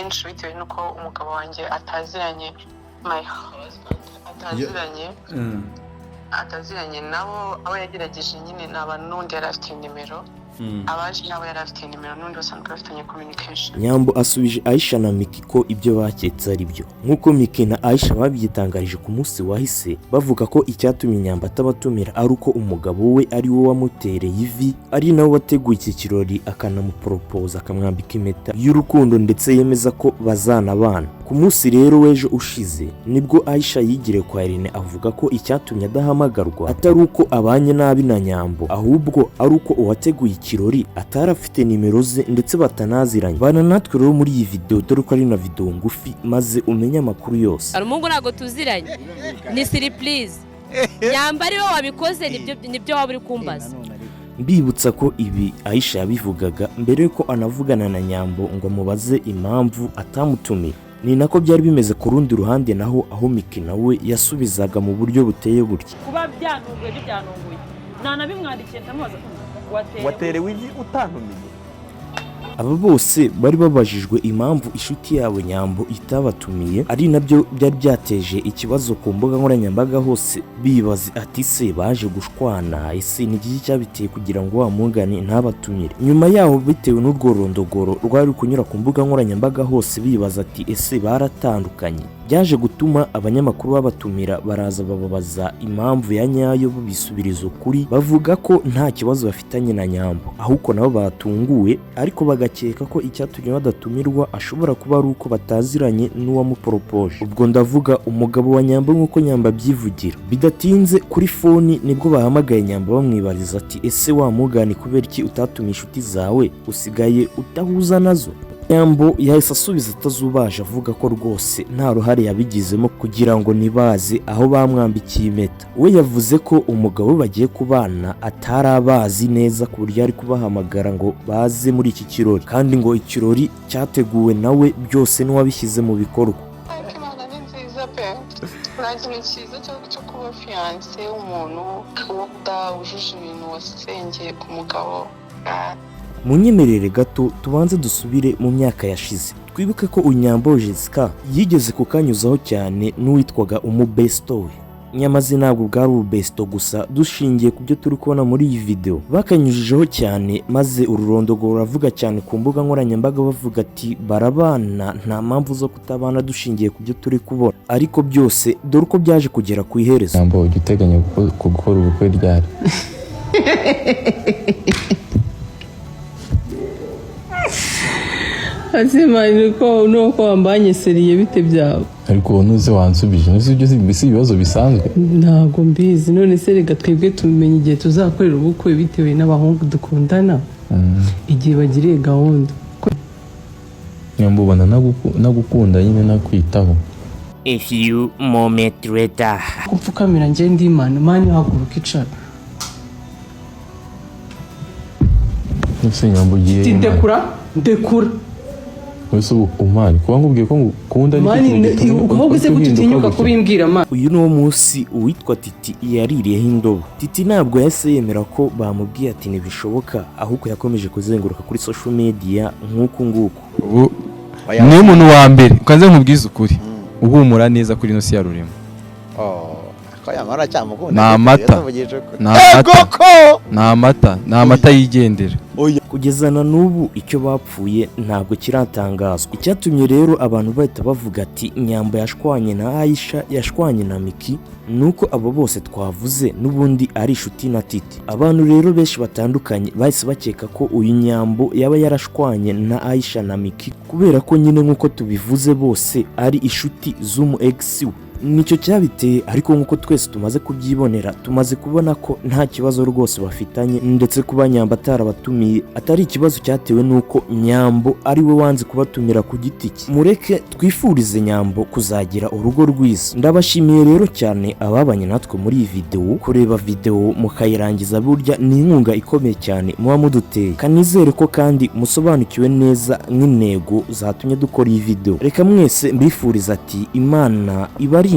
kenshi bitewe nuko umugabo wanjye ataziranye my husband ataziranye nabo abo yagerageje nyine n'abantu n'undi yari afite nimero abaje nabo yari afite nimero n'undi basanzwe bafitanye communication. Nyambo asubije Aisha na Micky ko ibyo baketse ari byo nk'uko Micky na Aisha babyitangarije ku munsi wahise bavuga ko icyatumye Nyambo atabatumira ari uko umugabo we ari we wamutereye ivi ari nawe wateguye iki kirori akanamupropoza akamwambika impeta y'urukundo ndetse yemeza ko bazanabana. Ku munsi rero w'ejo ushize nibwo Aisha yigiriye kwa Yari avuga ko icyatumye adahamagarwa atari uko abanye nabi na Nyambo ahubwo ari uko uwateguye ikirori atarafite nimero ze ndetse batanaziranye. Bana natwe rero muri iyi video dore ko ari na video ngufi maze umenye amakuru yose. Arumungo nago tuziranye ni surprise Nyambo ari we wabikoze nibyo waba uri kumbaza. Mbibutsa ko ibi Aisha yabivugaga mbere yuko anavugana na Nyambo ngo mubaze impamvu atamutumiye. Ni nako byari bimeze ku rundi ruhande naho aho Micky nawe yasubizaga mu buryo buteye gutya. Kuba byantunguye byantunguye nana bimwandikiye ndamubaza waterewe ivi utantumiye. Aba bose bari babajijwe impamvu inshuti yawe Nyambo itabatumiye ari nabyo byari byateje ikibazo ku mbuga nkoranyambaga hose bibaza ati se baje gushwana ese ni iki cyabiteye kugira ngo wamugane ntabatumire. Nyuma yaho bitewe n'urwo rondogoro rwari kunyura ku mbuga nkoranyambaga hose bibaza ati ese baratandukanye. Byaje gutuma abanyamakuru babatumira baraza bababaza impamvu ya nyayo babisubiriza kuri bavuga ko nta kibazo bafitanye na Nyambo ahubwo nabo batunguwe ariko bagakeka ko icyatumye badatumirwa ashobora kuba ari uko bataziranye n'uwamuporopoje. Ubwo ndavuga umugabo wa Nyambo nk'uko Nyambo abyivugira. Bidatinze kuri foni nibwo bahamagaye Nyambo bamwibariza ati ese wamugani kubera iki utatumisha inshuti zawe usigaye utahuza nazo. Nyambo yahise asubiza atazubaje avuga ko rwose nta ruhare yabigizemo kugira ngo nibaze aho bamwambikiye impeta. We yavuze ko umugabo bagiye kubana atarabazi neza ku buryo ari kubahamagara ngo baze muri iki kirori kandi ngo ikirori cyateguwe nawe byose n'uwabishyize mu bikorwa. Imana ni nziza pe nta kintu cyiza cyo kuba fiance w'umuntu udahujuje ibintu wasengeye ku mugabo. Munyemerere gato tubanze dusubire mu myaka yashize. Twibuke ko Nyambo Jessica yigeze kukanyuzaho cyane n'uwitwaga besto we. Nyamaze ntabwo bwari besto gusa dushingiye ku byo turi kubona muri iyi video. Bakanyujijeho cyane maze ururondogoro ravuga cyane ku mbuga nkoranyambaga bavuga ati barabana nta mpamvu zo kutabana dushingiye ku byo turi kubona. Ariko byose dore uko byaje kugera ku iherezo. Nyambo ugiteganya gukora ubukwe ryari? Asimanye ko nuko wambanye seriye bite byawe ariko nuze wansubije nuze ibyo ibibazo bisanzwe ntago mbizi none se rega twebwe tumenye igihe tuzakorera ubukwe bitewe n'abahungu dukundana igihe bagiriye gahunda. Nyambo ubona nagukunda nyine nakwitaho. A few moments later. Kupfukamira nje ndi mani haguruka icara. Nse Nyambo giye. Ndekura. Wese umani kuba ngubwiye ko ngukunda ni ahubwo se gututinyuka kubimbwira ma. Uyu no munsi uwitwa Titi yaririyeho indobo. Titi ntabwo yahise yemera ko bamubwiye ati ntibishoboka ahubwo yakomeje kuzenguruka kuri social media nk'uko nguko. Ubu ni umuntu wa mbere ukanze nkubwiza ukuri uhumura neza kuri no si yarurimo. Namata yigendera. Kugeza na n'ubu icyo bapfuye ntabwo kiratangazwa. Icyatumye rero abantu bahita bavuga ati Nyambo yashwanye na Aisha yashwanye na Micky nuko abo bose twavuze n'ubundi ari inshuti na Titi. Abantu rero benshi batandukanye bahise bakeka ko uyu Nyambo yaba yarashwanye na Aisha na Micky kubera ko nyine nkuko tubivuze bose ari inshuti z'umu ex. Nicyo cyabiteye ariko nkuko twese tumaze kubyibonera tumaze kubona ko nta kibazo rwose bafitanye ndetse kuba Nyambo atarabatumiye atari ikibazo cyatewe nuko Nyambo ari we wanze kubatumira ku giti cye. Mureke twifurize Nyambo kuzagira urugo rwiza. Ndabashimiye rero cyane ababanye natwe muri iyi video. Kureba video mukayirangiza burya ni inkunga ikomeye cyane muba muduteye. Kanizere ko kandi musobanukiwe neza nk'intego zatumye dukora iyi video. Reka mwese mbifuriza ati Imana ibarinde.